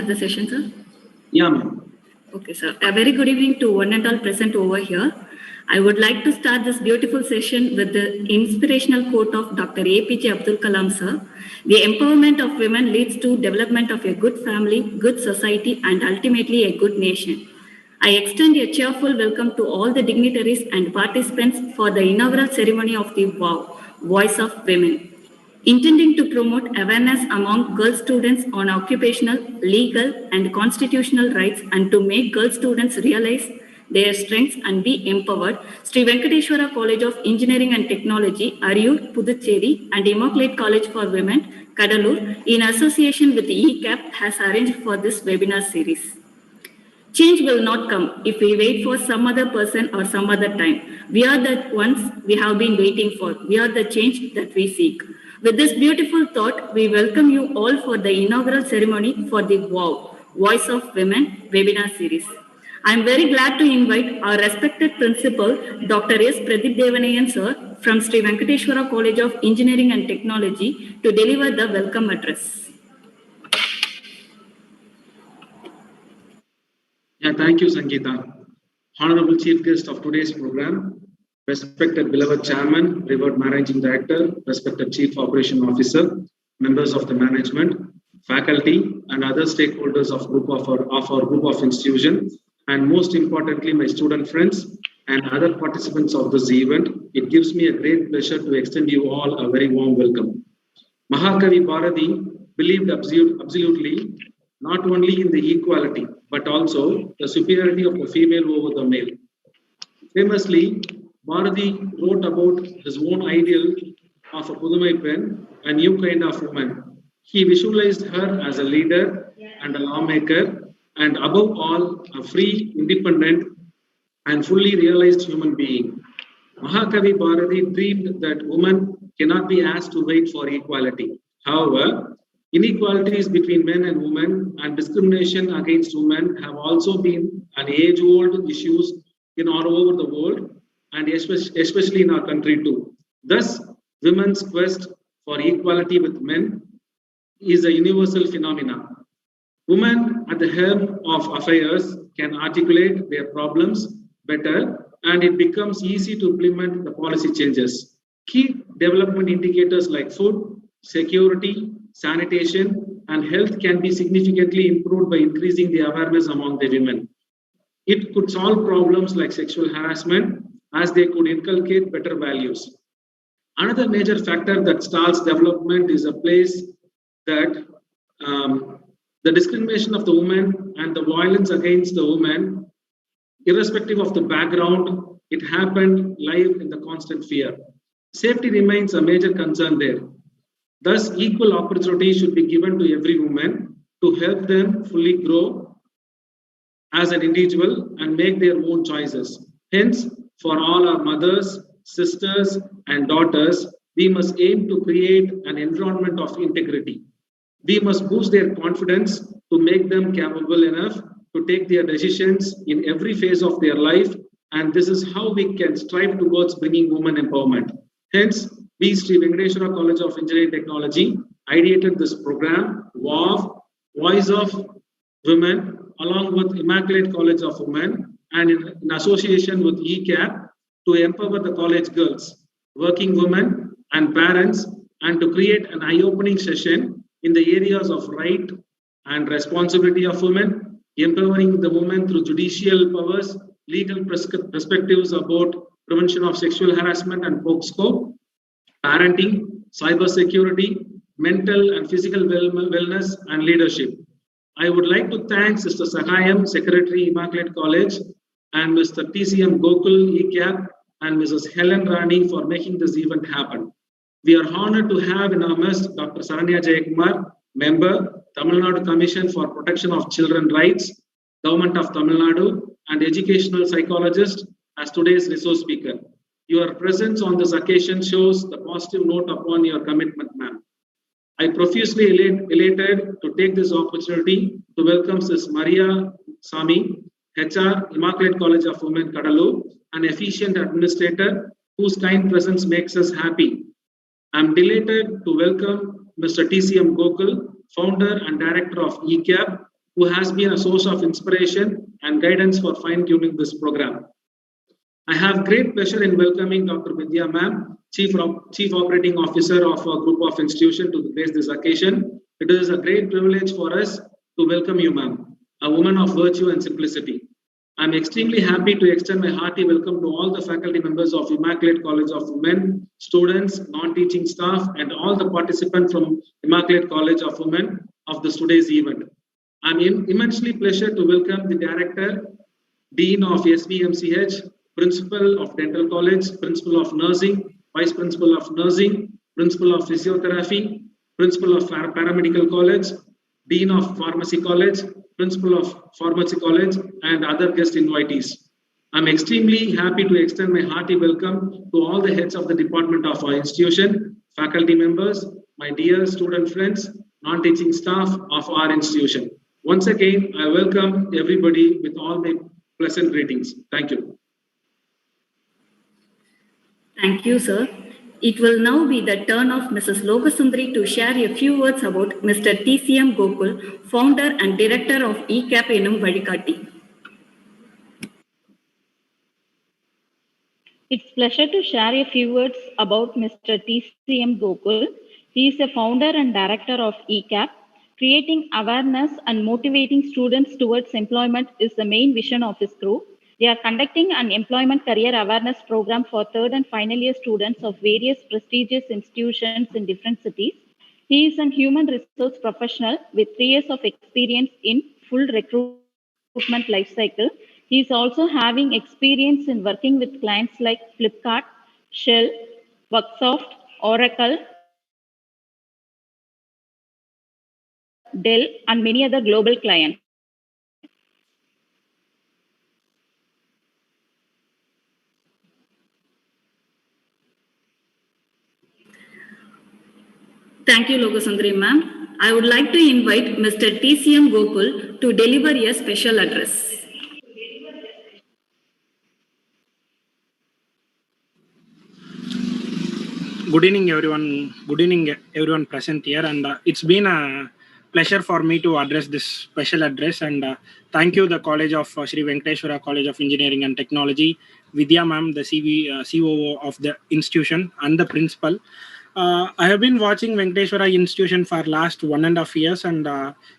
start the session, sir? Yeah, ma'am. Okay, sir. A very good evening to one and all present over here. I would like to start this beautiful session with the inspirational quote of Dr. APJ Abdul Kalam, sir. The empowerment of women leads to development of a good family, good society, and ultimately a good nation. I extend a cheerful welcome to all the dignitaries and participants for the inaugural ceremony of the WOW, Voice of Women, intending to promote awareness among girl students on occupational, legal, and constitutional rights and to make girl students realize their strengths and be empowered. Sri Venkateshwara College of Engineering and Technology, Ariyur, Puducherry, and Immaculate College for Women, Kadalur, in association with ECAP, has arranged for this webinar series. Change will not come if we wait for some other person or some other time. We are the ones we have been waiting for. We are the change that we seek. With this beautiful thought, we welcome you all for the inaugural ceremony for the WOW, Voice of Women webinar series. I am very glad to invite our respected principal, Dr. S. Pradeep Devanayan, sir, from Sri Venkateshwara College of Engineering and Technology to deliver the welcome address. Yeah, thank you, Sangeeta. Honorable Chief Guest of today's program, respected beloved Chairman, revered Managing Director, respected Chief Operation Officer, members of the management, faculty, and other stakeholders of our group of institutions, and most importantly, my student friends and other participants of this event. It gives me a great pleasure to extend you all a very warm welcome. Mahakavi Bharati believed absolutely not only in the equality, but also the superiority of the female over the male. Famously, Bharati wrote about his own ideal of a Pudumai Pen, a new kind of woman. He visualized her as a leader and a lawmaker, and above all, a free, independent, and fully realized human being. Mahakavi Bharati dreamed that women cannot be asked to wait for equality. However, inequalities between men and women and discrimination against women have also been an age-old issues in all over the world and especially in our country too. Thus, women's quest for equality with men is a universal phenomenon. Women at the helm of affairs can articulate their problems better, and it becomes easy to implement the policy changes. Key development indicators like food, security, sanitation, and health can be significantly improved by increasing the awareness among the women. It could solve problems like sexual harassment as they could inculcate better values. Another major factor that stalls development is a place that the discrimination of the woman and the violence against the woman, irrespective of the background, it happened live in the constant fear. Safety remains a major concern there. Thus, equal opportunity should be given to every woman to help them fully grow as an individual and make their own choices. Hence, for all our mothers, sisters, and daughters, we must aim to create an environment of integrity. We must boost their confidence to make them capable enough to take their decisions in every phase of their life, and this is how we can strive towards bringing women empowerment. Hence, we, Sri Venkateshwara College of Engineering Technology, ideated this program, WOW, Voice of Women, along with Immaculate College of Women, and in association with ECAP, to empower the college girls, working women, and parents, and to create an eye-opening session in the areas of right and responsibility of women, empowering the women through judicial powers, legal perspectives about prevention of sexual harassment and POCSO, parenting, cyber security, mental and physical wellness, and leadership. I would like to thank Sister Sahayam, Secretary, Immaculate College, and Mr. TCM Gokul, ECAP, and Mrs. Helen Rani for making this event happen. We are honored to have in our midst Dr. Saranya Jayakumar, member, Tamil Nadu Commission for Protection of Children's Rights, Government of Tamil Nadu, and educational psychologist as today's resource speaker. Your presence on this occasion shows the positive note upon your commitment, ma'am. I profusely elated to take this opportunity to welcome Ms. Maria Sami, HR, Immaculate College of Women, Kadalur, an efficient administrator whose kind presence makes us happy. I'm delighted to welcome Mr. TCM Gokul, founder and director of ECAP, who has been a source of inspiration and guidance for fine-tuning this program. I have great pleasure in welcoming Dr. Vidya Ma'am, Chief Operating Officer of a group of institutions to grace this occasion. It is a great privilege for us to welcome you, ma'am, a woman of virtue and simplicity. I'm extremely happy to extend my hearty welcome to all the faculty members of Immaculate College of Women, students, non-teaching staff, and all the participants from Immaculate College of Women of this today's event. I'm immensely pleasure to welcome the Director, Dean of SVMCH, Principal of Dental College, Principal of Nursing, Vice Principal of Nursing, Principal of Physiotherapy, Principal of Paramedical College, Dean of Pharmacy College, Principal of Pharmacy College, and other guest invitees. I'm extremely happy to extend my hearty welcome to all the heads of the department of our institution, faculty members, my dear student friends, non-teaching staff of our institution. Once again, I welcome everybody with all my pleasant greetings. Thank you. Thank you, sir. It will now be the turn of Mrs. Lokasundari to share a few words about Mr. TCM Gokul, founder and director of ECAP Enum Vadikatti. It's a pleasure to share a few words about Mr. TCM Gokul. He is a founder and director of ECAP. Creating awareness and motivating students towards employment is the main vision of his group. They are conducting an employment career awareness program for third and final year students of various prestigious institutions in different cities. He is a human resource professional with 3 years of experience in full recruitment life cycle. He is also having experience in working with clients like Flipkart, Shell, Worksoft, Oracle, Dell, and many other global clients. Thank you, Lokasundari ma'am. I would like to invite Mr. TCM Gokul to deliver a special address. Good evening, everyone. Good evening, everyone present here. And it's been a pleasure for me to address this special address. And thank you, the College of Sri Venkateshwara College of Engineering and Technology, Vidya ma'am, the COO of the institution, and the principal. I have been watching Venkateshwara Institution for last 1.5 years, and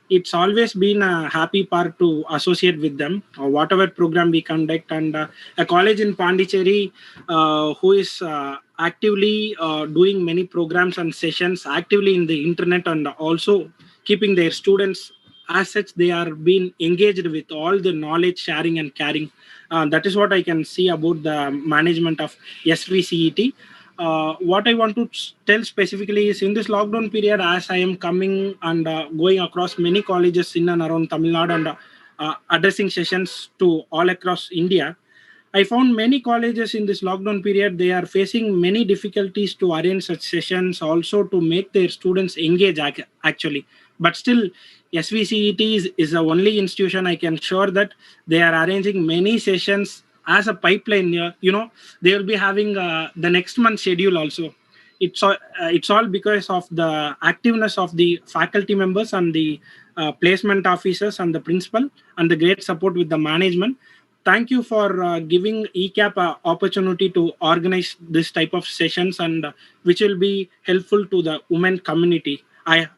it's always been a happy part to associate with them, whatever program we conduct. And a college in Pondicherry who is actively doing many programs and sessions actively in the internet, and also keeping their students as such, they are being engaged with all the knowledge sharing and caring. That is what I can see about the management of SVCET. What I want to tell specifically is in this lockdown period, as I am coming and going across many colleges in and around Tamil Nadu and addressing sessions to all across India, I found many colleges in this lockdown period, they are facing many difficulties to arrange such sessions, also to make their students engage actually. But still, SVCET is the only institution I can sure that they are arranging many sessions as a pipeline. They will be having the next month schedule also. It's all because of the activeness of the faculty members and the placement officers and the principal and the great support with the management. Thank you for giving ECAP an opportunity to organize this type of sessions, and which will be helpful to the women community. My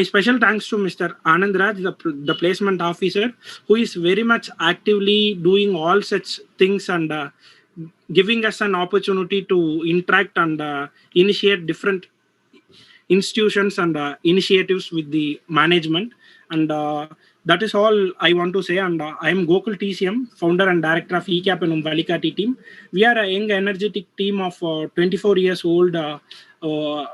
special thanks to Mr. Anand Raj, the placement officer, who is very much actively doing all such things and giving us an opportunity to interact and initiate different institutions and initiatives with the management. And that is all I want to say. And I am Gokul TCM, founder and director of ECAP Enum Vadikatti team. We are a young, energetic team of 24 years old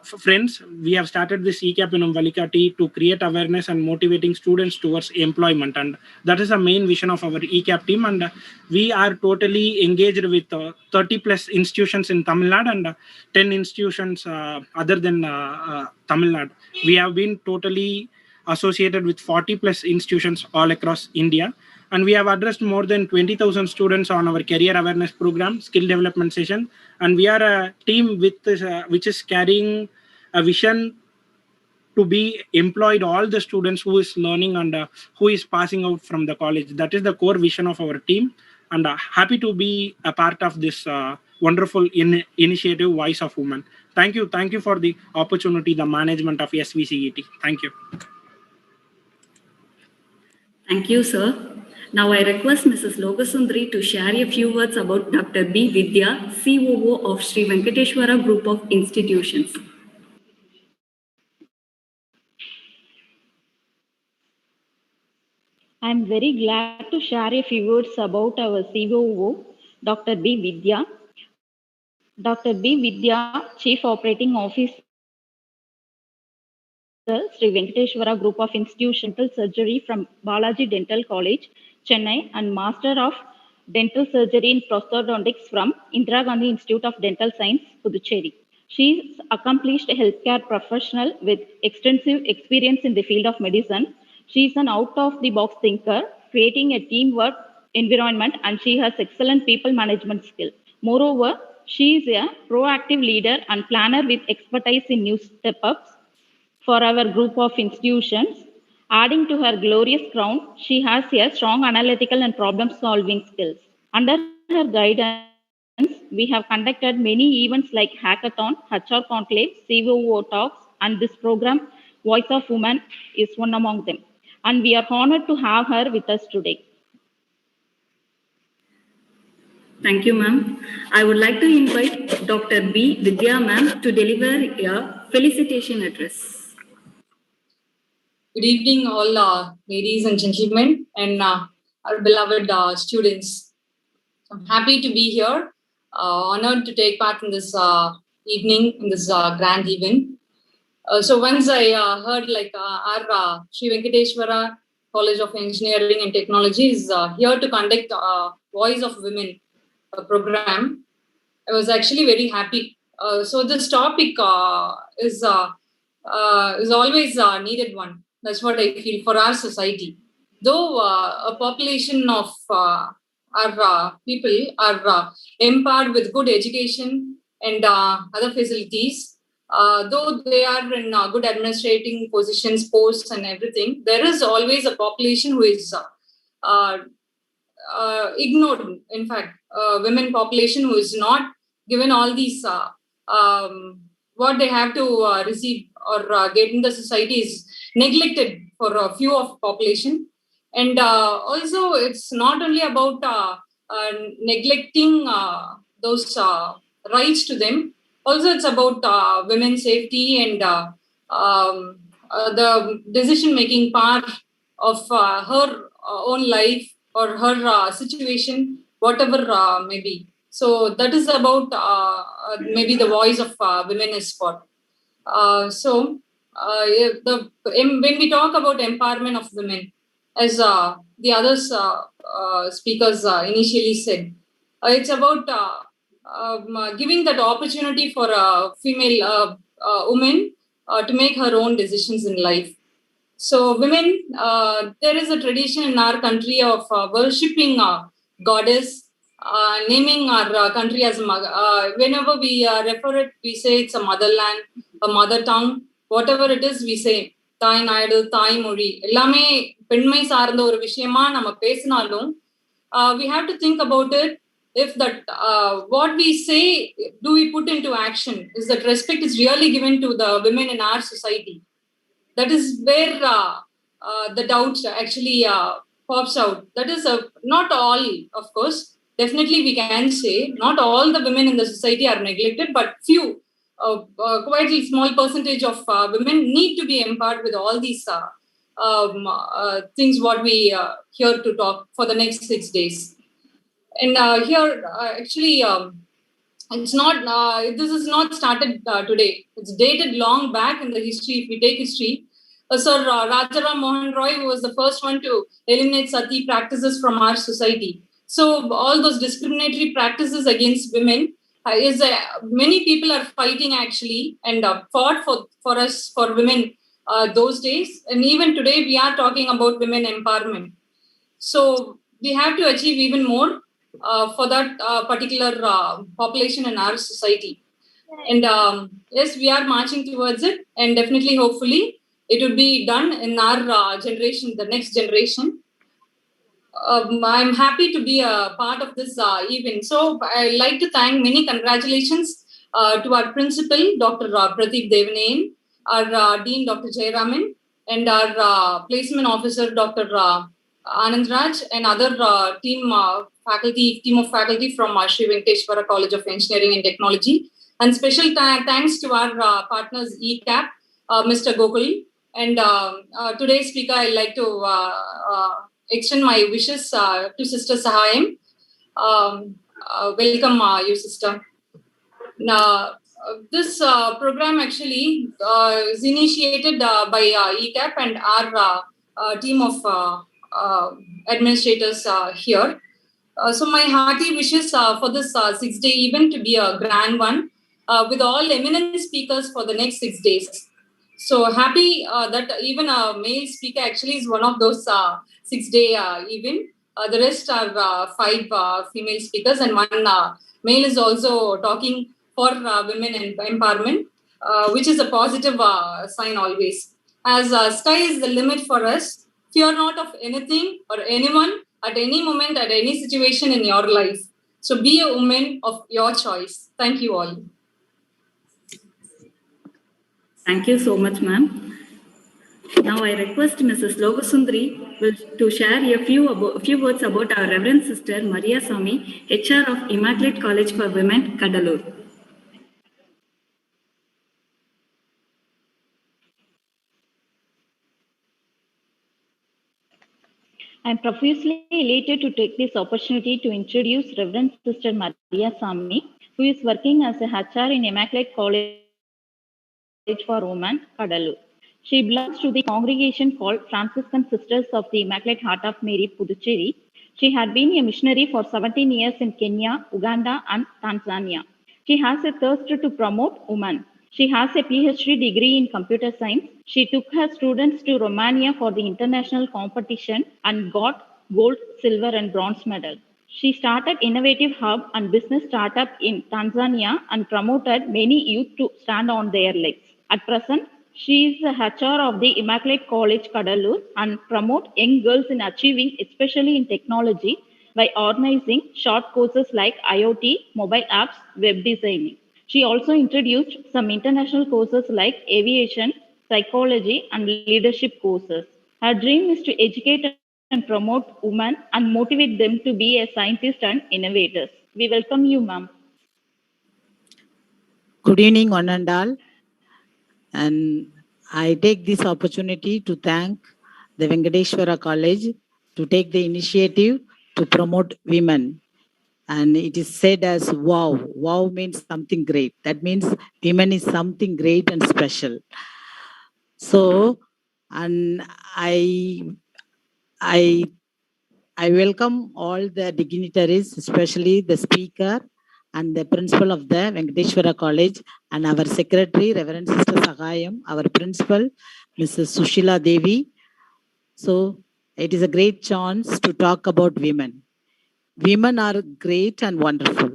friends. We have started this ECAP Enum Vadikatti to create awareness and motivating students towards employment. And that is the main vision of our ECAP team. And we are totally engaged with 30 plus institutions in Tamil Nadu and 10 institutions other than Tamil Nadu. We have been totally associated with 40 plus institutions all across India. And we have addressed more than 20,000 students on our career awareness program, skill development session. And we are a team which is carrying a vision to be employed all the students who is learning and who is passing out from the college. That is the core vision of our team, and happy to be a part of this wonderful initiative, Voice of Women. Thank you for the opportunity, the management of SVCET. Thank you. Thank you, sir. Now I request Mrs. Logasundari to share a few words about Dr. B. Vidya, COO of Sri Venkateshwara Group of Institutions. I'm very glad to share a few words about our COO, Dr. B. Vidya. Dr. B. Vidya, Chief Operating Officer, Sri Venkateshwara Group of Institutions, Dental Surgery from Balaji Dental College, Chennai, and Master of Dental Surgery in Prosthodontics from Indira Gandhi Institute of Dental Science, Puducherry. She is an accomplished healthcare professional with extensive experience in the field of medicine. She is an out-of-the-box thinker, creating a teamwork environment, and she has excellent people management skill. Moreover, she is a proactive leader and planner with expertise in new step-ups for our group of institutions. Adding to her glorious crown, she has a strong analytical and problem-solving skills. Under her guidance, we have conducted many events like Hackathon, HR Conclave, COO Talks, and this program, Voice of Women, is one among them. And we are honored to have her with us today. Thank you, ma'am. I would like to invite Dr. B. Vidya, ma'am, to deliver a felicitation address. Good evening, all ladies and gentlemen, and our beloved students. I'm happy to be here, honored to take part in this evening, in this grand event. So once I heard our Sri Venkateshwara College of Engineering and Technology is here to conduct Voice of Women program, I was actually very happy. So this topic is always a needed one. That's what I feel for our society. Though a population of our people are empowered with good education and other facilities, though they are in good administrating positions, posts and everything, there is always a population who is ignored. In fact, women population who is not given all these what they have to receive or get in the society is neglected for a few of population. And also it's not only about neglecting those rights to them, also it's about women's safety and the decision making part of her own life or her situation, whatever may be. So that is about maybe the voice of women is for. When we talk about empowerment of women, as the others speakers initially said, it's about giving that opportunity for a female woman to make her own decisions in life. So women, there is a tradition in our country of worshipping goddess, naming our country as whenever we refer it, we say it's a motherland, a mother tongue, whatever it is, we say தாய் நாடு தாய் மொழி எல்லாமே பெண்மை சார்ந்த ஒரு விஷயமா நம்ம பேசினாலும் we have to think about it. If that what we say, do we put into action? Is that respect is really given to the women in our society? That is where the doubt actually pops out. That is not all, of course. Definitely we can say not all the women in the society are neglected, but few, quite a small percentage of women need to be empowered with all these things what we here to talk for the next 6 days. And here actually it's not this is not started today. It's dated long back in the history. If we take history, Sir Rajaram Mohan Roy was the first one to eliminate sati practices from our society. So all those discriminatory practices against women is many people are fighting actually and fought for us, for women those days. And even today we are talking about women empowerment. So we have to achieve even more for that particular population in our society. And yes, we are marching towards it, and definitely, hopefully, it would be done in our generation, the next generation. I'm happy to be a part of this event. So I'd like to thank many congratulations to our principal, Dr. Pradeep Devanayan, our Dean, Dr. Jayaraman, and our placement officer, Dr. Anand Raj, and other team of faculty from Sri Venkateshwara College of Engineering and Technology. And special thanks to our partners, ECAP, Mr. Gokul. And today's speaker, I'd like to extend my wishes to Sister Sahayam. Welcome, you sister. Now, this program actually is initiated by ECAP and our team of administrators here. So my hearty wishes for this 6-day event to be a grand one with all eminent speakers for the next 6 days. So happy that even a male speaker actually is one of those 6-day event. The rest are 5 female speakers, and one male is also talking for women and empowerment, which is a positive sign always. As sky is the limit for us, fear not of anything or anyone at any moment, at any situation in your life. So be a woman of your choice. Thank you all. Thank you so much, ma'am. Now I request Mrs. Logosundri to share a few words about our Reverend Sister Maria Swami, HR of Immaculate College for Women, Kadalur. I am profusely elated to take this opportunity to introduce Reverend Sister Maria Swami, who is working as a HR in Immaculate College for Women, Kadalur. She belongs to the congregation called Franciscan Sisters of the Immaculate Heart of Mary, Puducherry. She had been a missionary for 17 years in Kenya, Uganda, and Tanzania. She has a thirst to promote women. She has a PhD degree in computer science. She took her students to Romania for the international competition and got gold, silver, and bronze medal. She started Innovative Hub and business startup in Tanzania and promoted many youth to stand on their legs. At present, she is the HR of the Immaculate College, Kadalur, and promote young girls in achieving, especially in technology, by organizing short courses like IoT, mobile apps, web designing. She also introduced some international courses like aviation, psychology, and leadership courses. Her dream is to educate and promote women and motivate them to be a scientist and innovators. We welcome you, ma'am. Good evening, one and all. And I take this opportunity to thank the Venkateshwara College to take the initiative to promote women. And it is said as wow. Wow means something great. That means women is something great and special. So, and I welcome all the dignitaries, especially the speaker and the principal of the Venkateshwara College and our secretary, Reverend Sister Sahayam, our principal, Mrs. Sushila Devi. So it is a great chance to talk about women. Women are great and wonderful.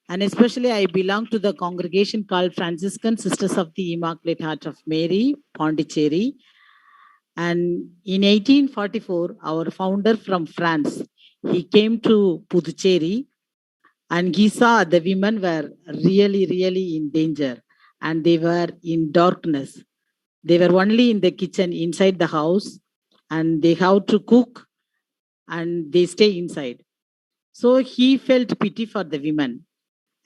And especially I belong to the congregation called Franciscan Sisters of the Immaculate Heart of Mary, Pondicherry. And in 1844, our founder from France, he came to Puducherry and he saw the women were really in danger and they were in darkness. They were only in the kitchen inside the house and they have to cook and they stay inside. So he felt pity for the women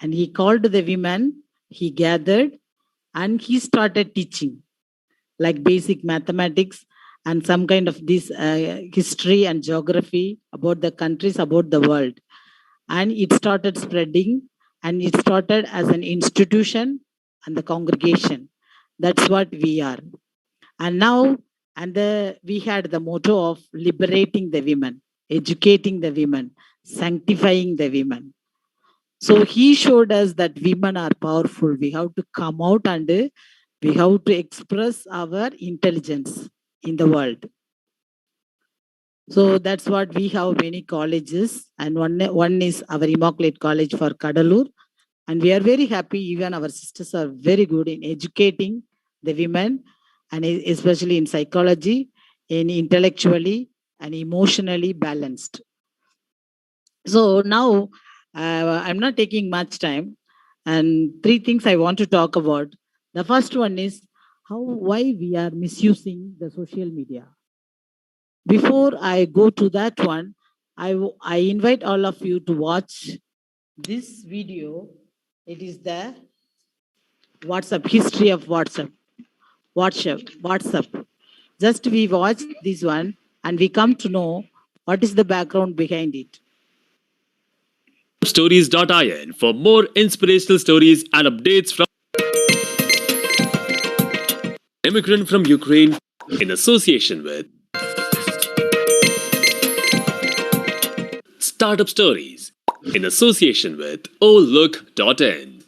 and he called the women, he gathered and he started teaching like basic mathematics and some kind of this history and geography about the countries, about the world. And it started spreading and it started as an institution and the congregation. That's what we are. And now, we had the motto of liberating the women, educating the women, sanctifying the women. So he showed us that women are powerful. We have to come out and we have to express our intelligence in the world. So that's what we have many colleges, and one is our Immaculate College for Kadalur. And we are very happy, even our sisters are very good in educating the women and especially in psychology, in intellectually and emotionally balanced. So now I'm not taking much time, and three things I want to talk about. The first one is why we are misusing the social media. Before I go to that one, I invite all of you to watch this video. It is the WhatsApp history of WhatsApp. WhatsApp. Just we watch this one and we come to know what is the background behind it. Stories.in for more inspirational stories and updates from immigrant from Ukraine in association with Startup Stories in association with Olook.in.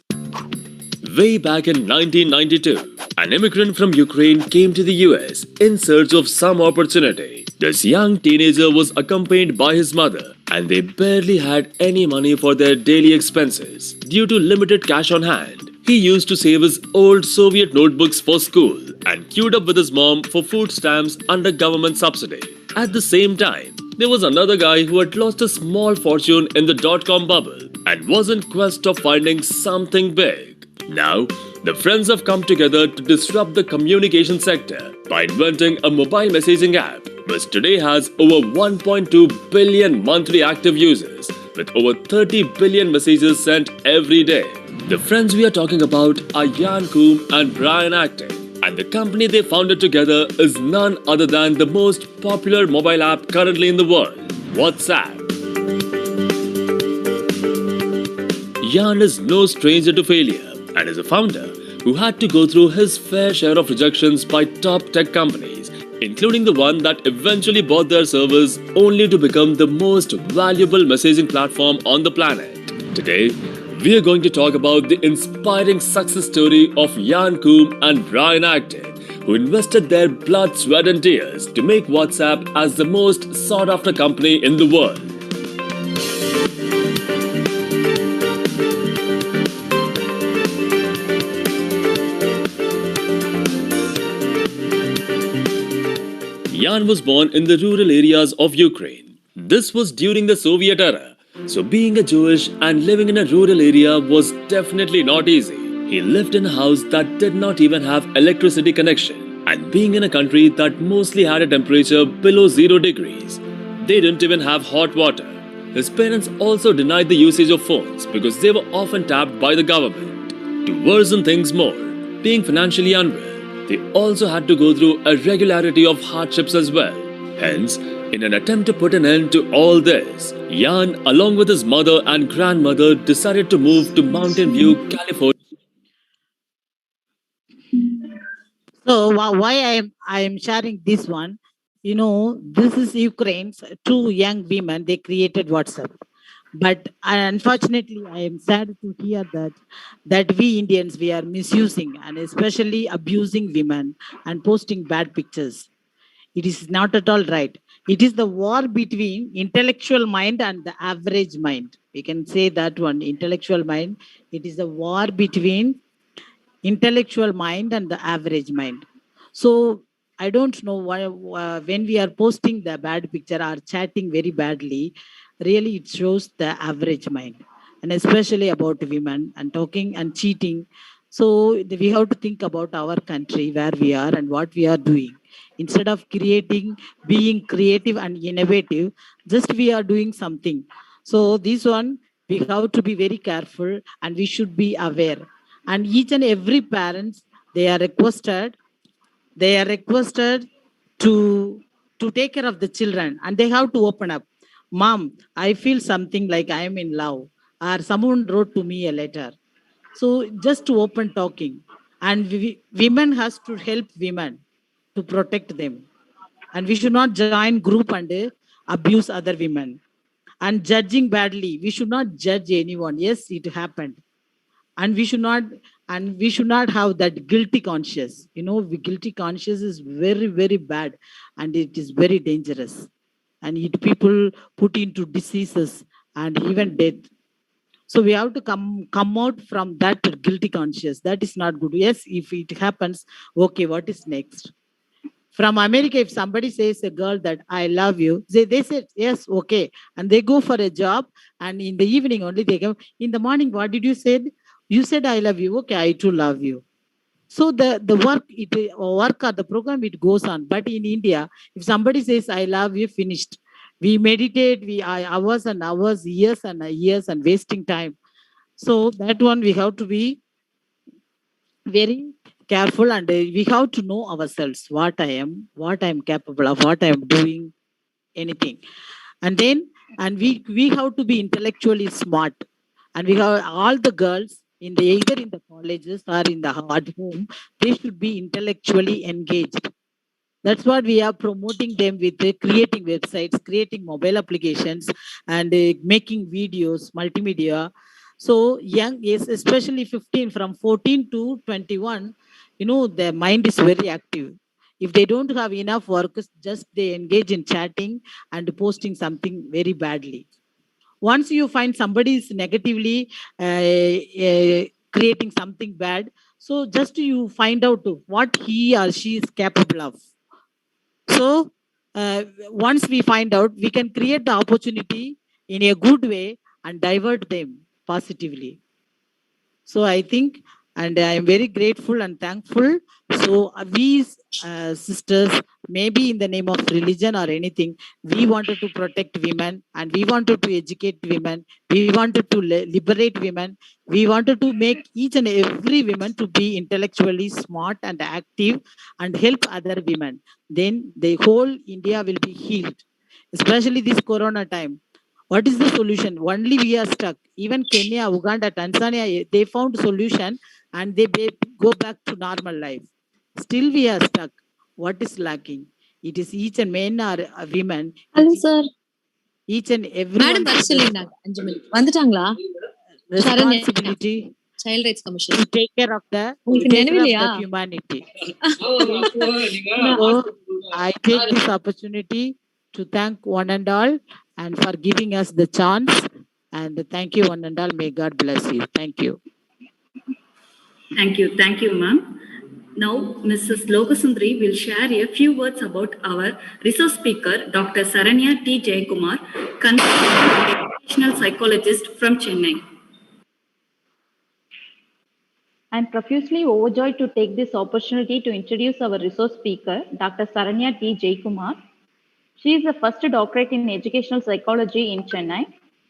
Way back in 1992, an immigrant from Ukraine came to the US in search of some opportunity. This young teenager was accompanied by his mother, and they barely had any money for their daily expenses. Due to limited cash on hand, he used to save his old Soviet notebooks for school and queued up with his mom for food stamps under government subsidy. At the same time, there was another guy who had lost a small fortune in the dot-com bubble and was in quest of finding something big. Now, the friends have come together to disrupt the communication sector by inventing a mobile messaging app, which today has over 1.2 billion monthly active users, with over 30 billion messages sent every day. The friends we are talking about are Jan Koum and Brian Acton, and the company they founded together is none other than the most popular mobile app currently in the world, WhatsApp. Jan is no stranger to failure and is a founder who had to go through his fair share of rejections by top tech companies, including the one that eventually bought their servers only to become the most valuable messaging platform on the planet. Today, we are going to talk about the inspiring success story of Jan Koum and Brian Acton, who invested their blood, sweat and tears to make WhatsApp as the most sought-after company in the world. Jan was born in the rural areas of Ukraine. This was during the Soviet era, so being a Jewish and living in a rural area was definitely not easy. He lived in a house that did not even have electricity connection, and being in a country that mostly had a temperature below 0 degrees. They didn't even have hot water. His parents also denied the usage of phones because they were often tapped by the government. To worsen things more, being financially unwell, they also had to go through a regularity of hardships as well. Hence, in an attempt to put an end to all this, Jan, along with his mother and grandmother, decided to move to Mountain View, California. So why I am sharing this one? You know, this is Ukraine's two young women. They created WhatsApp, but unfortunately, I am sad to hear that we Indians we are misusing and especially abusing women and posting bad pictures. It is not at all right. It is the war between intellectual mind and the average mind. We can say that one intellectual mind. It is a war between intellectual mind and the average mind. So I don't know why when we are posting the bad picture or chatting very badly, really it shows the average mind, and especially about women and talking and cheating. So we have to think about our country, where we are and what we are doing. Instead of creating, being creative and innovative, just we are doing something. So this one we have to be very careful and we should be aware. And each and every parents they are requested to take care of the children, and they have to open up. Mom, I feel something like I am in love, or someone wrote to me a letter. So just to open talking, and women has to help women to protect them, and we should not join group and abuse other women. And judging badly, we should not judge anyone. Yes, it happened, and we should not have that guilty conscience. You know, guilty conscience is very very bad, and it is very dangerous, and it people put into diseases and even death. So we have to come out from that guilty conscience. That is not good. Yes, if it happens, okay, what is next? From America, if somebody says a girl that I love you, they say, yes, okay. And they go for a job, and in the evening only they come. In the morning, what did you say? You said I love you. Okay, I too love you. So the work or the program, it goes on. But in India, if somebody says I love you, finished. We meditate, hours and hours, years and years, and wasting time. So that one we have to be very careful, and we have to know ourselves, what I am, what I am capable of, what I am doing, anything. And then, and we have to be intellectually smart. And we have all the girls either in the colleges or in the at home, they should be intellectually engaged. That's what we are promoting them with, creating websites, creating mobile applications, and making videos, multimedia. So young, yes, especially 15, from 14 to 21, their mind is very active. If they don't have enough work, just they engage in chatting and posting something very badly. Once you find somebody is negatively creating something bad, so just you find out what he or she is capable of. So once we find out, we can create the opportunity in a good way and divert them positively. So I think, and I am very grateful and thankful. So we sisters, maybe in the name of religion or anything, we wanted to protect women, and we wanted to educate women. We wanted to liberate women. We wanted to make each and every woman to be intellectually smart and active and help other women. Then the whole India will be healed, especially this Corona time. What is the solution? Only we are stuck. Even Kenya, Uganda, Tanzania, they found solution, and they go back to normal life. Still we are stuck. What is lacking? It is each and men or women. Hello, sir. Each and every Madam Barcelona, 5 minutes. வந்துட்டாங்களா? responsibility Child Rights Commission. to take care of the humanity. So I take this opportunity to thank one and all, and for giving us the chance. And thank you, one and all. May God bless you. Thank you. Thank you, ma'am. Now, Mrs. Lokasundari will share a few words about our resource speaker, Dr. Saranya T. Jayakumar, consultant educational psychologist from Chennai. I am profusely overjoyed to take this opportunity to introduce our resource speaker, Dr. Saranya T. Jayakumar. She is the first doctorate in educational psychology in Chennai.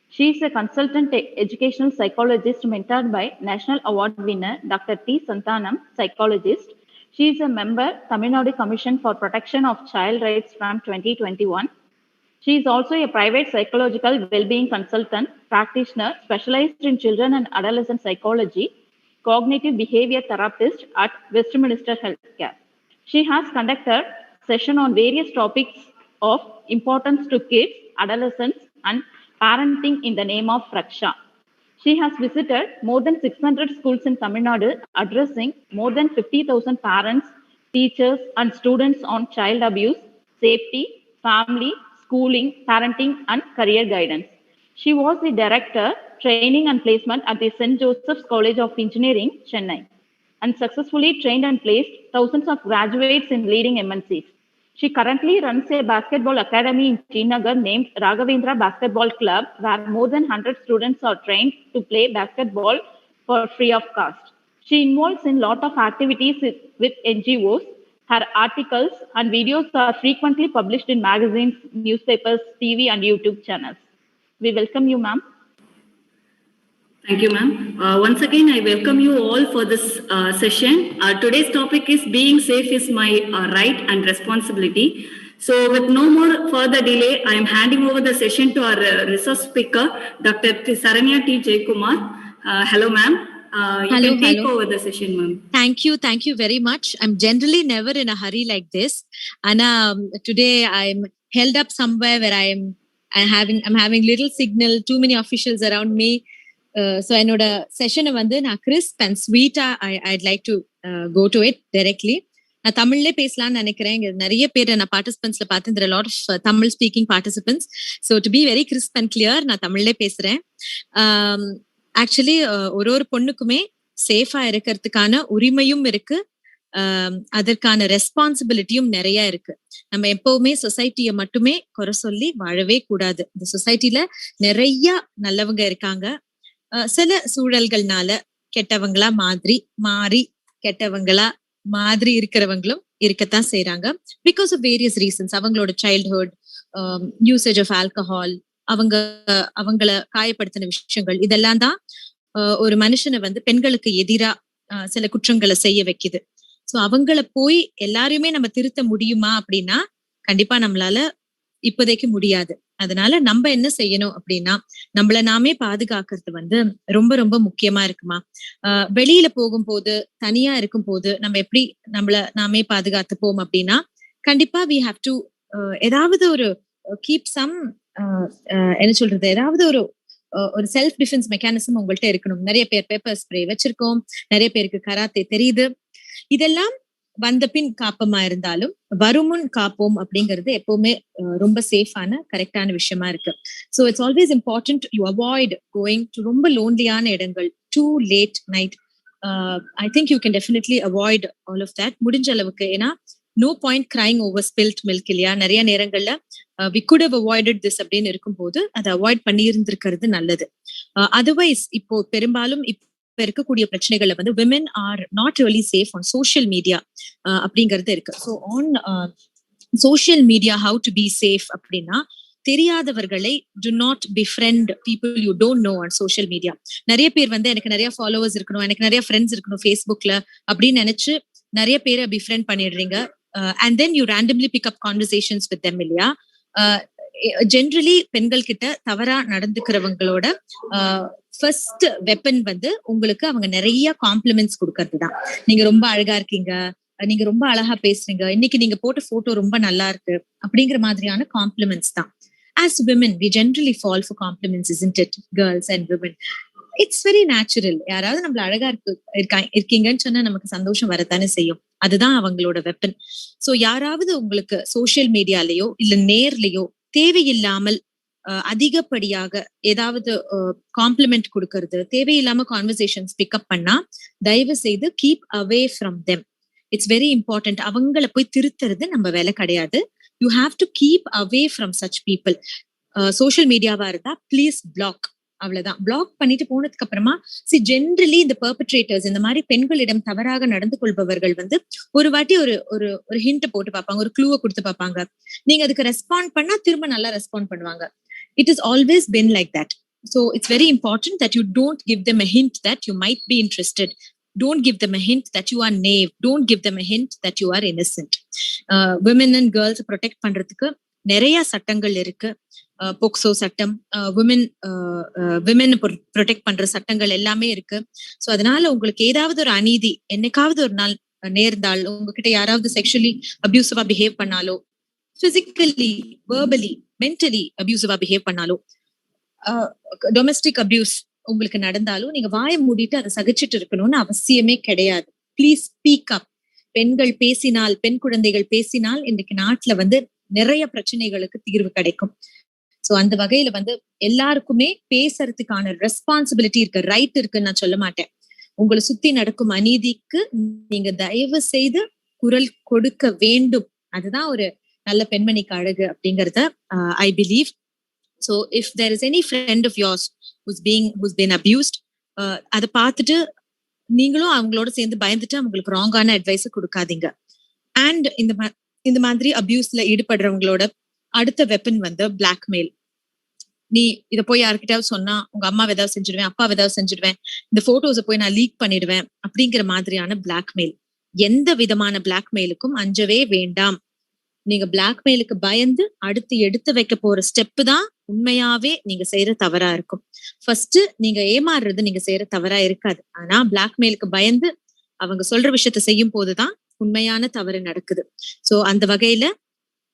She is a consultant educational psychologist mentored by National Award winner Dr. T. Santanam, psychologist. She is a member, Tamil Nadu Commission for Protection of Child Rights from 2021. She is also a private psychological well-being consultant, practitioner specialized in children and adolescent psychology, cognitive behavior therapist at Westminster Healthcare. She has conducted sessions on various topics of importance to kids, adolescents, and parenting in the name of Raksha. She has visited more than 600 schools in Tamil Nadu, addressing more than 50,000 parents, teachers, and students on child abuse, safety, family, schooling, parenting, and career guidance. She was the director, training and placement at the St. Joseph's College of Engineering, Chennai, and successfully trained and placed thousands of graduates in leading MNCs. She currently runs a basketball academy in Srinagar named Raghavendra Basketball Club, where more than 100 students are trained to play basketball for free of cost. She involves in a lot of activities with NGOs. Her articles and videos are frequently published in magazines, newspapers, TV, and YouTube channels. We welcome you, ma'am. Thank you, ma'am. Once again, I welcome you all for this session. Today's topic is being safe is my right and responsibility. So with no more further delay, I am handing over the session to our resource speaker, Dr. Saranya T. Jayakumar. Hello, ma'am. You can take over the session, ma'am. Thank you very much. I'm generally never in a hurry like this. And today I'm held up somewhere where I'm having little signal, too many officials around me. So என்னோட செஷனை வந்து நான் crisp and ஸ்வீட்டா I'd like to go to it directly. நான் தமிழ்லே பேசலாம்னு நினைக்கிறேன். இங்க நிறைய பேர் நான் பார்ட்டிசிபென்ட்ஸ்ல பார்த்து there are a lot of Tamil speaking participants. So to be very crisp and clear, நான் தமிழ்லே பேசுறேன். ஆக்சுவலி ஒரு பொண்ணுக்குமே சேஃபா இருக்கிறதுக்கான உரிமையும் இருக்கு, அதற்கான ரெஸ்பான்சிபிலிட்டியும் நிறைய இருக்கு. நம்ம எப்பவுமே சொசைட்டியை மட்டுமே குறை சொல்லி வாழவே கூடாது. இந்த சொசைட்டில நிறைய நல்லவங்க இருக்காங்க. சில சூழல்கள்னால கெட்டவங்களா மாறி கெட்டவங்களா மாதிரி இருக்கிறவங்களும் இருக்கத்தான் செய்யறாங்க. Because of various reasons. அவங்களோட சைல்ட்ஹுட், யூசேஜ் ஆஃப் ஆல்கஹால், அவங்கள காயப்படுத்தின விஷயங்கள், இதெல்லாம் தான் ஒரு மனுஷனை வந்து பெண்களுக்கு எதிரா சில குற்றங்களை செய்ய வைக்குது. சோ அவங்கள போய் எல்லாரையுமே நம்ம திருத்த முடியுமா அப்படின்னா கண்டிப்பா நம்மளால இப்போதைக்கு முடியாது. அதனால நம்ம என்ன செய்யணும் அப்படின்னா, நம்மள நாமே பாதுகாக்கிறது வந்து ரொம்ப ரொம்ப முக்கியமா இருக்குமா. வெளியில போகும்போது, தனியா இருக்கும் போது நம்ம எப்படி நம்மள நாமே பாதுகாத்துப்போம் அப்படின்னா, கண்டிப்பா we have to ஏதாவது ஒரு கீப் சம் என்ன சொல்றது, ஏதாவது ஒரு செல்ஃப் டிஃபென்ஸ் மெக்கானிசம் உங்கள்கிட்ட இருக்கணும். நிறைய பேர் பேப்பர் ஸ்ப்ரே வச்சிருக்கோம், நிறைய பேருக்கு கராத்தே தெரியுது. இதெல்லாம் வந்த பின் காப்பமா இருந்தாலும் வருமுன் காப்போம் அப்படிங்கிறது எப்பவுமே ரொம்ப சேஃபான கரெக்டான விஷயமா இருக்கு. So it's always important you avoid going to ரொம்ப லோன்லியான இடங்கள், too late night. I think you can definitely avoid all of that முடிஞ்ச அளவுக்கு. ஏன்னா no point crying over spilt milk இல்லையா. நிறைய நேரங்கள்ல we could have avoided this அப்படின்னு இருக்கும்போது அதை அவாய்ட் பண்ணி இருந்திருக்கிறது நல்லது. அதர்வைஸ் இப்போ பெரும்பாலும் இருக்கக்கூடிய பிரச்சனைகள்ல வந்து women are not really safe on social media அப்படிங்கிறது இருக்கு. So on social media how to be safe அப்படின்னா, தெரியாதவர்களை do not befriend people you don't know on social media. நிறைய பேர் வந்து எனக்கு நிறைய ஃபாலோவர்ஸ் இருக்கணும், எனக்கு நிறைய ஃப்ரெண்ட்ஸ் இருக்கணும் ஃபேஸ்புக்ல அப்படின்னு நினைச்சு நிறைய பேரை befriend பண்ணிடுறீங்க. And then you randomly pick up conversations with them இல்லையா. ஜென்ரலி பெண்கள் கிட்ட தவறா நடந்துக்கிறவங்களோட ஃபர்ஸ்ட் வெப்பன் வந்து உங்களுக்கு அவங்க நிறைய காம்ப்ளிமெண்ட்ஸ் கொடுக்கறது தான். நீங்க ரொம்ப அழகா இருக்கீங்க, நீங்க ரொம்ப அழகா பேசுறீங்க, இன்னைக்கு நீங்க போட்ட போட்டோ ரொம்ப நல்லா இருக்கு அப்படிங்கிற மாதிரியான காம்ப்ளிமெண்ட்ஸ் தான். As women we generally fall for compliments, isn't it, girls and women? It's very natural. யாராவது நம்மள அழகா இருக்கீங்கன்னு சொன்னா நமக்கு சந்தோஷம் வரத்தானே செய்யும். அதுதான் அவங்களோட வெப்பன். சோ யாராவது உங்களுக்கு சோசியல் மீடியாலயோ இல்ல நேர்லயோ தேவையில்லாமல் அதிகப்படியாக ஏதாவது காம்ப்ளிமெண்ட் கொடுக்கறது, தேவையில்லாம கான்வர்சேஷன்ஸ் பிக்அப் பண்ணா தயவு செய்து keep away from them. It's very important. அவங்கள போய் திருத்துறது நம்ம வேலை கிடையாது. You have to keep away from such people. Social மீடியாவா இருந்தா ப்ளீஸ் பிளாக். அவ்வளவுதான். பிளாக் பண்ணிட்டு போனதுக்கு அப்புறமா ஜென்ரலி இந்த பெர்பட்ரேட்டர்ஸ், இந்த மாதிரி பெண்களிடம் தவறாக நடந்து கொள்பவர்கள் வந்து ஒரு வாட்டி ஒரு ஹிண்ட் போட்டு பார்ப்பாங்க, ஒரு க்ளூவை கொடுத்து பார்ப்பாங்க. நீங்க அதுக்கு ரெஸ்பாண்ட் பண்ணா திரும்ப நல்லா ரெஸ்பாண்ட் பண்ணுவாங்க. It is always been like that. So it's very important that you don't give them a hint that you might be interested. Don't give them a hint that you are naive. Don't give them a hint that you are innocent. Women and girls protect பண்றதுக்கு நிறைய சட்டங்கள் இருக்கு. POCSO சட்டம், women protect பண்ற சட்டங்கள் எல்லாமே இருக்கு. So அதனால உங்களுக்கு ஏதாவது ஒரு அநீதி என்னைக்காவது ஒரு நாள் நேர்ந்தால், உங்ககிட்ட யாராவது செக்ஷுவலி அபியூசிவா பிஹேவ் பண்ணாலோ, பிசிக்கலி, வெர்பலி, மென்டலி அபியூசிவா பிஹேவ் பண்ணாலோ, டொமெஸ்டிக் அபியூஸ் உங்களுக்கு நடந்தாலும் நீங்க வாயை மூடிட்டு அதை சகிச்சுட்டு இருக்கணும்னு அவசியமே கிடையாது. Please speak up. பெண்கள் பேசினால், பெண் குழந்தைகள் பேசினால் இன்றைக்கு நாட்டுல வந்து நிறைய பிரச்சனைகளுக்கு தீர்வு கிடைக்கும். சோ அந்த வகையில வந்து எல்லாருக்குமே பேசுறதுக்கான ரெஸ்பான்சிபிலிட்டி இருக்கு, ரைட் இருக்குன்னு நான் சொல்ல மாட்டேன். உங்களை சுத்தி நடக்கும் அநீதிக்கு நீங்க தயவு செய்து குரல் கொடுக்க வேண்டும். அதுதான் ஒரு நல்ல பெண்மணிக்கு அழகு அப்படிங்கறத I believe. So if there is any friend of yours who's been abused, அதை பார்த்துட்டு நீங்களும் அவங்களோட சேர்ந்து பயந்துட்டு அவங்களுக்கு ராங்கான அட்வைஸ் கொடுக்காதீங்க. அண்ட் இந்த மாதிரி அபியூஸ்ல ஈடுபடுறவங்களோட அடுத்த வெப்பன் வந்து பிளாக்மெயில். நீ இதை போய் யாருக்கிட்டாவது சொன்னா உங்க அம்மாவை ஏதாவது செஞ்சிடுவேன், அப்பாவை ஏதாவது செஞ்சிடுவேன், இந்த போட்டோஸை போய் நான் லீக் பண்ணிடுவேன் அப்படிங்கிற மாதிரியான பிளாக்மெயில். எந்த விதமான பிளாக்மெயிலுக்கும் அஞ்சவே வேண்டாம். நீங்க பிளாக்மெயிலுக்கு பயந்து அடுத்து எடுத்து வைக்க போற ஸ்டெப் தான் உண்மையாவே நீங்க செய்யற தவறா இருக்கும். ஃபர்ஸ்ட் நீங்க ஏமாறுறது நீங்க செய்யற தவறா இருக்காது. ஆனா பிளாக்மெயிலுக்கு பயந்து அவங்க சொல்ற விஷயத்த செய்யும் போதுதான் உண்மையான தவறு நடக்குது. சோ அந்த வகையில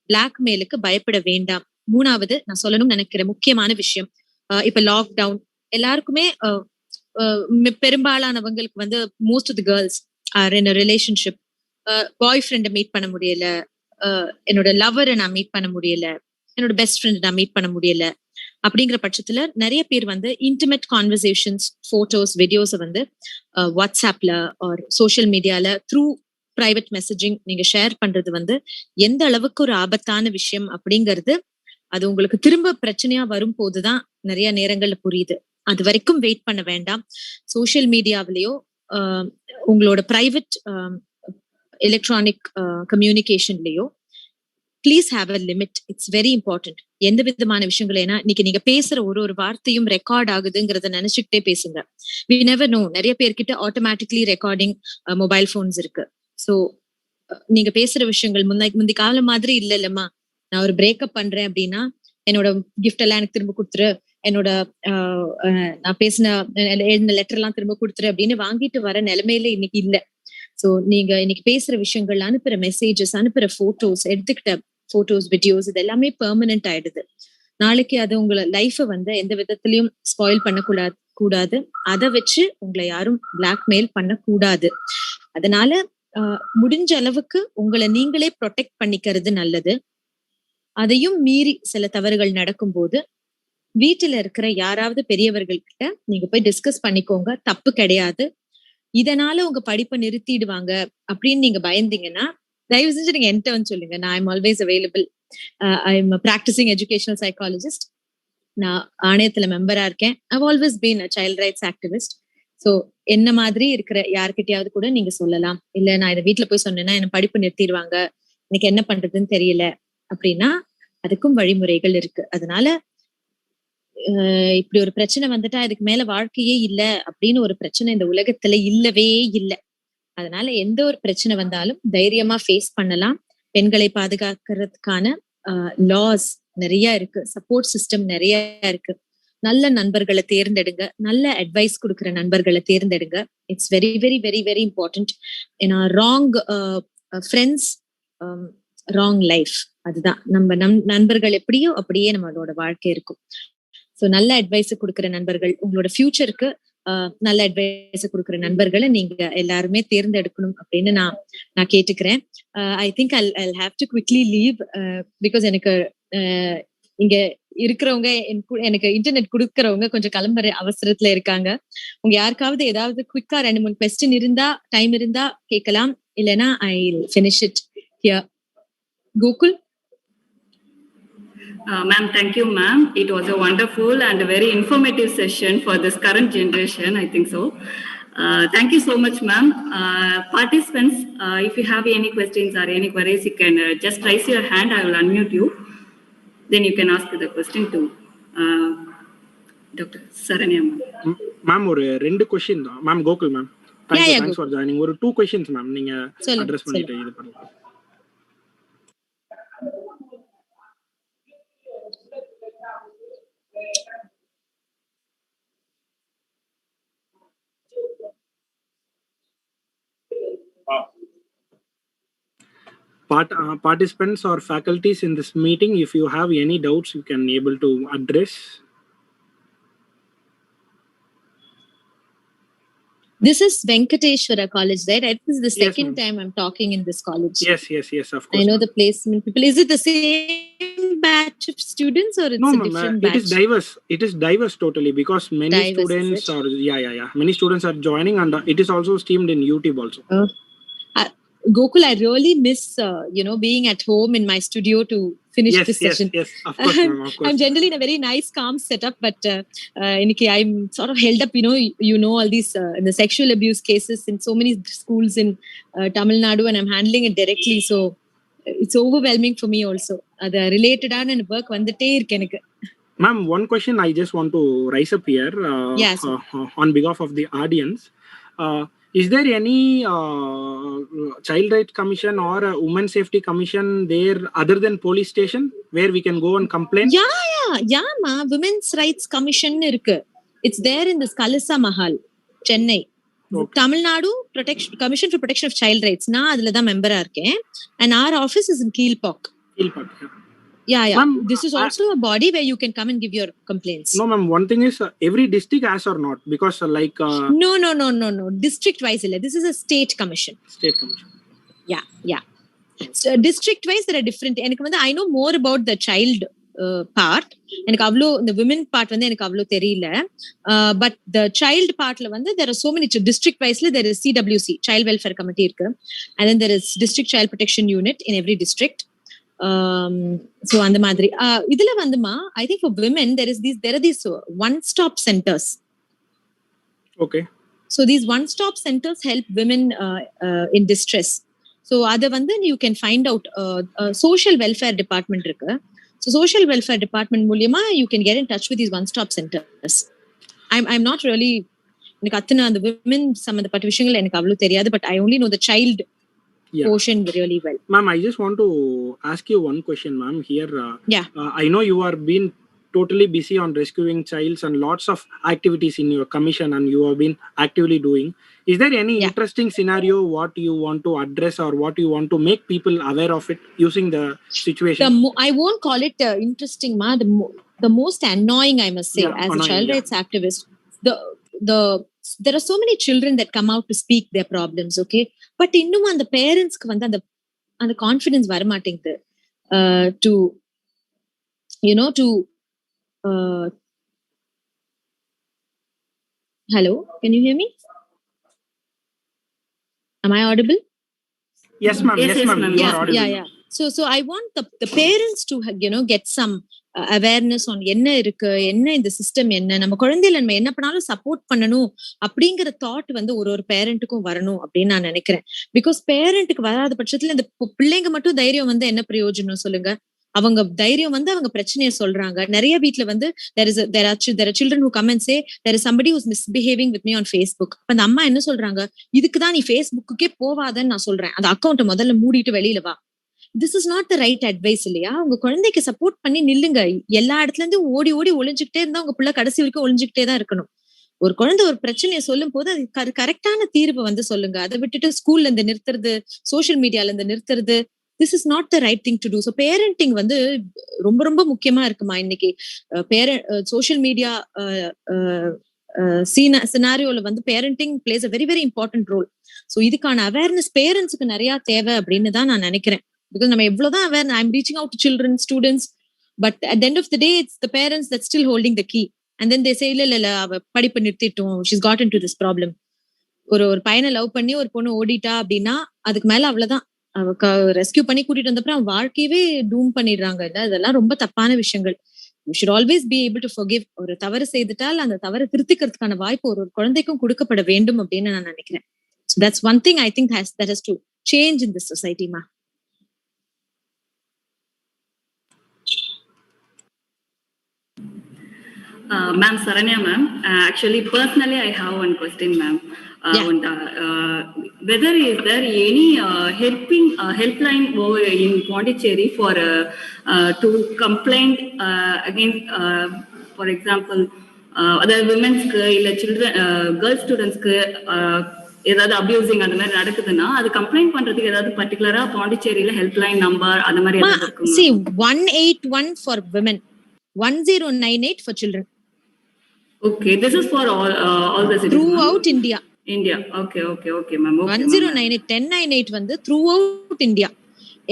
பிளாக்மெயிலுக்கு பயப்பட வேண்டாம். மூணாவது நான் சொல்லணும்னு நினைக்கிற முக்கியமான விஷயம், இப்ப லாக்டவுன் எல்லாருக்குமே பெரும்பாலானவங்களுக்கு வந்து most of the girls are in a relationship. Boy ஃப்ரெண்டை மீட் பண்ண முடியல, என்னோட லவரை நான் மீட் பண்ண முடியல, என்னோட பெஸ்ட் ஃப்ரெண்ட் நான் மீட் பண்ண முடியல அப்படிங்கிற பட்சத்துல நிறைய பேர் வந்து இன்டிமேட் கான்வர்சேஷன்ஸ், போட்டோஸ், வீடியோஸை வந்து வாட்ஸ்அப்ல ஆர் சோஷியல் மீடியால த்ரூ பிரைவேட் மெசேஜிங் நீங்க ஷேர் பண்றது வந்து எந்த அளவுக்கு ஒரு ஆபத்தான விஷயம் அப்படிங்கிறது அது உங்களுக்கு திரும்ப பிரச்சனையா வரும் போதுதான் நிறைய நேரங்கள்ல புரியுது. அது வரைக்கும் வெயிட் பண்ண வேண்டாம். சோஷியல் மீடியாவிலேயோ உங்களோட பிரைவேட் எலக்ட்ரானிக் கம்யூனிகேஷன்லயோ please have a limit. It's very important. எந்த விதமான விஷயங்கள், ஏன்னா இன்னைக்கு நீங்க பேசுற ஒரு வார்த்தையும் ரெக்கார்ட் ஆகுதுங்கிறத நினைச்சுக்கிட்டே பேசுங்க. வி நெவர் நோ, நிறைய பேர்கிட்ட ஆட்டோமேட்டிக்லி ரெக்கார்டிங் மொபைல் போன்ஸ் இருக்கு. ஸோ நீங்க பேசுற விஷயங்கள் முந்தி காலம் மாதிரி இல்ல இல்லம்மா. நான் ஒரு பிரேக்கப் பண்றேன் அப்படின்னா என்னோட கிஃப்ட் எல்லாம் எனக்கு திரும்ப கொடுத்துரு, என்னோட நான் பேசின லெட்டர் எல்லாம் திரும்ப கொடுத்துரு அப்படின்னு வாங்கிட்டு வர நிலைமையில இன்னைக்கு இல்ல. சோ நீங்க இன்னைக்கு பேசுற விஷயங்கள், அனுப்புற மெசேஜஸ், அனுப்புற போட்டோஸ், எடுத்துக்கிட்ட போட்டோஸ், வீடியோஸ், இது எல்லாமே பெர்மனன்ட் ஆயிடுது. நாளைக்கு அது உங்களை லைஃப வந்து எந்த விதத்திலயும் ஸ்பாயில் பண்ணக்கூடாது. அதை வச்சு உங்களை யாரும் பிளாக்மெயில் பண்ணக்கூடாது. அதனால முடிஞ்ச அளவுக்கு உங்களை நீங்களே ப்ரொடெக்ட் பண்ணிக்கிறது நல்லது. அதையும் மீறி சில தவறுகள் நடக்கும்போது வீட்டுல இருக்கிற யாராவது பெரியவர்கள் கிட்ட நீங்க போய் டிஸ்கஸ் பண்ணிக்கோங்க, தப்பு கிடையாது. இதனால உங்க படிப்பை நிறுத்திடுவாங்க அப்படின்னு நீங்க பயந்தீங்கன்னா தயவு செஞ்சு நீங்க என்கிட்ட வந்து சொல்லுங்க. நான் I'm always available. I am practising educational psychologist. நான் ஆணையத்துல மெம்பரா இருக்கேன். I've always been a child rights activist. So என்ன மாதிரி இருக்கிற யார்கிட்டயாவது கூட நீங்க சொல்லலாம். இல்ல நான் இதை வீட்டுல போய் சொன்னேன்னா என்ன படிப்பு நிறுத்திடுவாங்க, எனக்கு என்ன பண்றதுன்னு தெரியல அப்படின்னா அதுக்கும் வழிமுறைகள் இருக்கு. அதனால இப்படி ஒரு பிரச்சனை வந்துட்டா இதுக்கு மேல வாழ்க்கையே இல்ல அப்படின்னு ஒரு பிரச்சனை இந்த உலகத்துல இல்லவே இல்லை. அதனால எந்த ஒரு பிரச்சனை வந்தாலும் தைரியமா ஃபேஸ் பண்ணலாம். பெண்களை பாதுகாக்கிறதுக்கான லாஸ் நிறைய இருக்கு, சப்போர்ட் சிஸ்டம் நிறைய இருக்கு. நல்ல நண்பர்களை தேர்ந்தெடுங்க, நல்ல அட்வைஸ் கொடுக்குற நண்பர்களை தேர்ந்தெடுங்க. It's very very very very important. ஏன்னா ராங் ஃப்ரெண்ட்ஸ், ராங் லைஃப். அதுதான் நம்ம நண்பர்கள் எப்படியோ அப்படியே நம்மளோட வாழ்க்கை இருக்கும். ஸோ நல்ல அட்வைஸ் கொடுக்குற நண்பர்கள், உங்களோட ஃபியூச்சருக்கு நல்ல அட்வைஸ் கொடுக்குற நண்பர்களை நீங்க எல்லாருமே தேர்ந்தெடுக்கணும் அப்படின்னு நான் கேட்டுக்கிறேன். I think I have to quickly leave because எனக்கு இங்க இருக்கிறவங்க, எனக்கு இன்டர்நெட் கொடுக்கறவங்க கொஞ்சம் கிளம்புற அவசரத்துல இருக்காங்க. உங்க யாருக்காவது ஏதாவது குவிக்கா 2-3 கொஸ்டின் இருந்தா, டைம் இருந்தா கேட்கலாம். இல்லைன்னா I finish it here. Gokul. Ma'am, thank you, ma'am. It was a wonderful and a very informative session for this current generation, I think so. Thank you so much, ma'am. Participants, if you have any questions or any queries, you can just raise your hand. I will unmute you. Then you can ask the question to Dr. Saranya, ma'am. Ma'am, ஒரு 2 question தான். Ma'am, Gokul, ma'am. Thanks for joining. ஒரு 2 questions, ma'am. நீங்க address பண்ணிட்டு இது பண்ணலாம். Participants or faculties in this meeting, if you have any doubts, you can able to address. This is Venkateshwara College, right? I think this is the second time I'm talking in this college. Yes, of course. I know the placement people. Is it the same batch of students or it's a different batch? It is diverse totally, because many students are many students are joining, and it is also streamed in YouTube also. Gokul, I really miss being at home in my studio to finish this session. Yes, of course, ma'am, of course. I'm generally in a very nice, calm setup, but I'm sort of held up. All these in the sexual abuse cases in so many schools in Tamil Nadu, and I'm handling it directly. So it's overwhelming for me also. The related and work vandute irukku enakku. Ma'am, one question I just want to raise up here on behalf of the audience. Is there any child rights commission or a women safety commission there other than police station where we can go and complain? Yeah, ma. Women's rights commission irukku. It's there in this Kalasa Mahal, Chennai. Okay. Tamil Nadu Commission for Protection of Child Rights. Na adula da member irken, and our office is in Keelpok. Yeah. Ma'am, this is also a body where you can come and give your complaints. No, ma'am. One thing is, every district has or not, because No. District wise, this is a state commission. State commission. Yeah. So district wise, there are different. And I know more about the child part. எனக்கு அவ்வளோ இந்த women part வந்து எனக்கு அவ்வளோ தெரியல. But the child பார்ட்ல வந்து there are so many district wiseல there is CWC child welfare committee இருக்கு, and then there is district child protection unit in every district. So அந்த மாதிரி இதுல வந்துமா I think for women there are these one stop centers. Okay. So these one stop centers help women in distress. So அதை வந்து you can find out social welfare department இருக்கு. So social welfare department மூலியமா you can get in touch with these one stop centers. I'm not really எனக்கு அத்தனை அந்த women சம்பந்தப்பட்ட விஷயங்கள் எனக்கு அவ்வளவு தெரியாது, but I only know the child portion really well. Ma'am, I just want to ask you one question, ma'am. Here, I know you are been totally busy on rescuing childs and lots of activities in your commission, and you have been actively doing. Is there any interesting scenario what you want to address or what you want to make people aware of it using the situation? I won't call it interesting, ma. The most annoying, I must say, as a child rights activist, there are so many children that come out to speak their problems, okay? But இன்னும் அந்த பேரண்ட்ஸ்க்கு வந்து அந்த confidence வர மாட்டேங்குது to hello, can you hear me? Am I audible? Yes, ma'am. Yes, ma'am. You are audible. Yeah. So I want the parents to get some awareness on என்ன இருக்கு, என்ன இந்த சிஸ்டம், என்ன நம்ம குழந்தையில நம்ம என்ன பண்ணாலும் சப்போர்ட் பண்ணணும் அப்படிங்கிற தாட் வந்து ஒரு பேரண்ட்டுக்கும் வரணும் அப்படின்னு நான் நினைக்கிறேன். பிகாஸ் பேரண்ட்டுக்கு வராத பட்சத்துல இந்த பிள்ளைங்க மட்டும் தைரியம் வந்து என்ன பிரயோஜனம் சொல்லுங்க? அவங்க தைரியம் வந்து அவங்க பிரச்சனையை சொல்றாங்க. நிறைய வீட்டுல வந்து there are children who come and say there is somebody who's misbehaving with me on Facebook. அந்த அம்மா என்ன சொல்றாங்க, இதுக்குதான் நீ Facebookக்கே போவாதன்னு நான் சொல்றேன், அந்த அக்கௌண்ட்டை முதல்ல மூடிட்டு வெளியில வா. This is not the right advice இல்லையா? உங்க குழந்தைக்கு சப்போர்ட் பண்ணி நில்லுங்க. எல்லா இடத்துல இருந்து ஓடி ஒளிஞ்சுக்கிட்டே இருந்தா உங்க பிள்ளை கடைசி வரைக்கும் ஒளிஞ்சுக்கிட்டே தான் இருக்கணும். ஒரு குழந்தை ஒரு பிரச்சனையை சொல்லும் போது அது கரெக்டான தீர்வை வந்து சொல்லுங்க. அதை விட்டுட்டு ஸ்கூல்ல இருந்து நிறுத்துறது, சோசியல் மீடியால இருந்து நிறுத்துறது, this is not the right thing to do. So parenting வந்து ரொம்ப ரொம்ப முக்கியமா இருக்குமா இன்னைக்கு. சோசியல் மீடியா சினாரியோல வந்து parenting place a very very important role. So இதுக்கான அவேர்னஸ் பேரண்ட்ஸுக்கு நிறைய தேவை அப்படின்னு தான் நான் நினைக்கிறேன். பிகாஸ் நம்ம எவ்வளவுதான் aware, I am reaching out to children, students, but at the end of the day it's the parents that still holding the key. And then they say இல்ல அவ படிப்பு நிறுத்திட்டோம், she's got into this problem. ஒரு பையனை love பண்ணி ஒரு பொண்ணு ஓடிட்டா அப்படின்னா அதுக்கு மேல அவ்வளவுதான். ரெஸ்கியூ பண்ணி கூட்டிட்டு வந்தப்பறம் வாழ்க்கையவே டூம் பண்ணிடுறாங்க. அதெல்லாம் ரொம்ப தப்பான விஷயங்கள். You should always be able to forgive. ஒரு தவறு செய்துட்டால் அந்த தவறை திருத்திக்கிறதுக்கான வாய்ப்பு ஒரு குழந்தைக்கும் கொடுக்கப்பட வேண்டும் அப்படின்னு நான் நினைக்கிறேன். So that's one thing I think that has to change in this society, ma. Ma'am, Saranya ma'am, actually personally I have one question, ma'am. Whether is there any helpline over in Pondicherry for to complain against, for example, other women's இல்ல children girl students ஏதாவது abusing அந்த மாதிரி நடக்குதுன்னா அது complaint பண்றதுக்கு ஏதாவது பர்టిక్యులரா பாண்டிச்சேரியில helpline number அந்த மாதிரி ஏதாவது இருக்குமா? See, 181 for women, 1098 for children. Okay, this is for all the cities throughout India. Okay ma'am. 1098 1098 வந்து throughout India.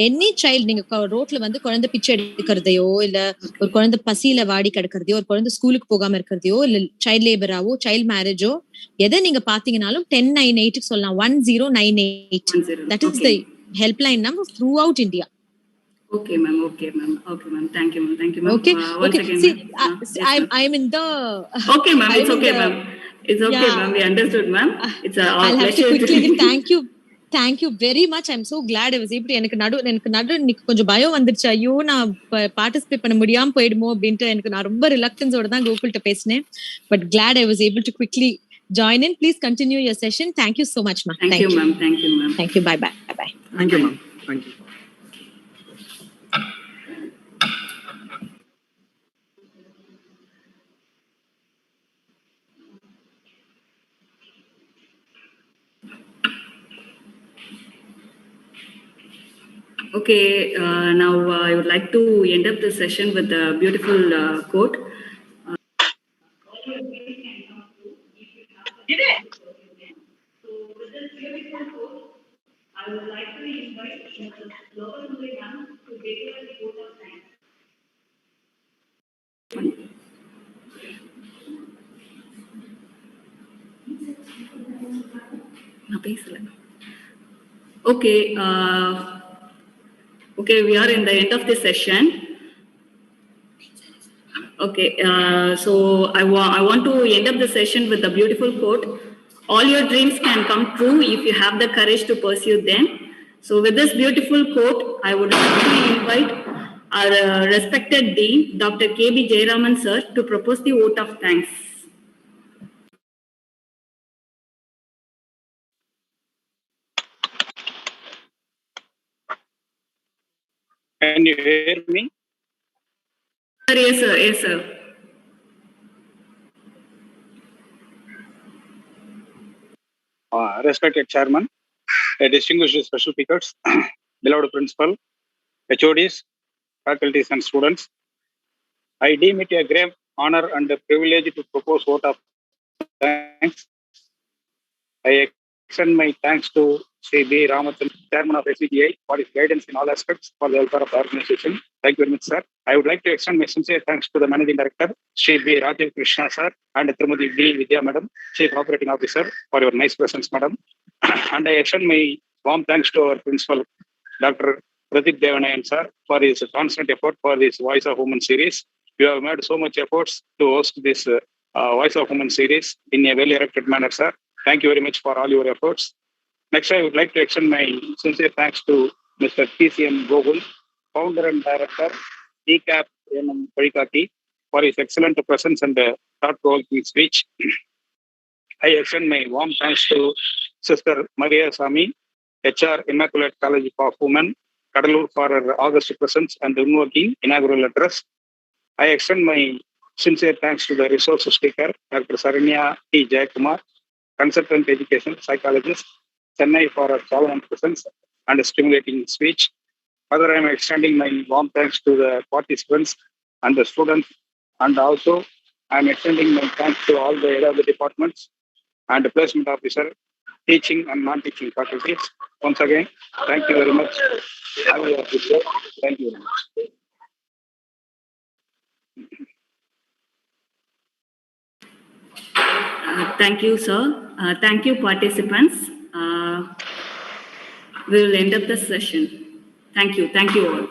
எனி சைல்டு, நீங்க ரோட்ல வந்து குழந்தை பிச்சை எடுக்கிறதையோ, இல்ல ஒரு குழந்தை பசியில வாடி கிடக்கிறதையோ, ஒரு குழந்தை ஸ்கூலுக்கு போகாம இருக்கிறதையோ, இல்ல சைல்ட் லேபராவோ சைல்ட் மேரேஜோ எதை நீங்க பாத்தீங்கன்னாலும் 1098 சொல்லலாம். 1098 that is the helpline number throughout India. Okay ma'am. Thank you ma'am. Okay. See, I am in the okay ma'am, it's okay ma'am. It's okay ma'am, we understood ma'am. It's a I'll have to quickly thank you very much. I'm so glad I was able to. எனக்கு நடு கொஞ்சம் பயம் வந்துருச்சு. ஐயோ நான் participate பண்ண முடியாம போயிடுமோ அப்படின்ட்டு எனக்கு நான் ரொம்ப ரிலக்டன்ஸோட தான் கோகுல்ட்ட பேசினேன். But glad I was able to quickly join in. Please continue your session. Thank you so much, ma'am. Thank you ma'am. Thank you. Bye. Thank you ma'am. Thank you. Okay, now I would like to end up this session with a beautiful quote. I would like to invite Mrs. Logan to deliver the quote of thanks. Okay. Okay, we are in the end of the session. Okay, so I want to end up the session with a beautiful quote. All your dreams can come true if you have the courage to pursue them. So with this beautiful quote, I would happily invite our respected Dean, Dr. K.B. Jayaraman sir, to propose the vote of thanks. Can you hear me? Yes, sir. Yes, sir. Respected Chairman, distinguished special speakers, beloved Principal, HODs, faculties and students, I deem it a great honor and a privilege to propose vote of thanks. I extend my thanks to Sri B. Ramathan, Chairman of SCGI, for his guidance in all aspects for the welfare of the organization. Thank you very much, sir. I would like to extend my sincere thanks to the Managing Director, Sri B. Rajiv Krishna, sir, and Trimati D. Vidya, Madam, Chief Operating Officer, for your nice presence, Madam. And I extend my warm thanks to our Principal, Dr. Pradeep Devanayan, sir, for his constant effort for this Voice of Women series. You have made so much efforts to host this Voice of Women series in a well-erected manner, sir. Thank you very much for all your efforts. Next, I would like to extend my sincere thanks to Mr. TCM Gogul, Founder and Director, ECAP Parikati, for his excellent presence and thought-provoking speech. I extend my warm thanks to Sister Maria Sami, HR, Immaculate College of Women, Kadalur, for her August presence and invoking inaugural address. I extend my sincere thanks to the resource speaker, Dr. Saranya T. Jayakumar, Consultant Education Psychologist, Chennai, for her solemn presence and stimulating speech. Further, I am extending my warm thanks to the participants and the students, and also I am extending my thanks to all the head of the departments and the placement officer, teaching and non-teaching faculties. Once again, thank you very much. Have a good day. Thank you very much. Thank you, sir. Thank you, participants. We will end up the session. Thank you. Thank you all.